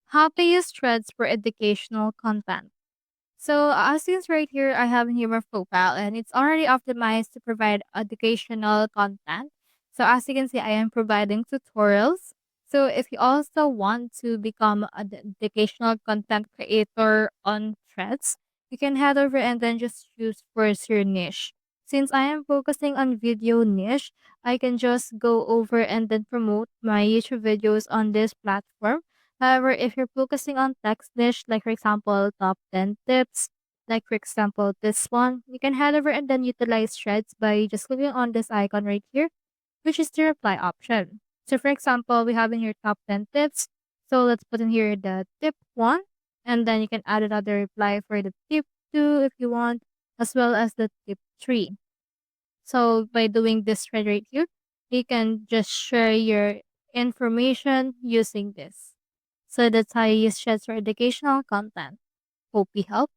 How to use threads for educational content. So as you can see right here, I have here my profile and it's already optimized to provide educational content. So as you can see, I am providing tutorials. So if you also want to become an educational content creator on Threads, you can head over and then just choose first your niche. Since I am focusing on video niche, I can just go over and then promote my YouTube videos on this platform. However, if you're focusing on text niche, like for example, top 10 tips, like for example, this one, you can head over and then utilize threads by just clicking on this icon right here, which is the reply option. So for example, we have in here top 10 tips. So let's put in here the tip one, and then you can add another reply for the tip two if you want, as well as the tip three. So by doing this thread right here, you can just share your information using this. So that's how you use threads for educational content. Hope we help.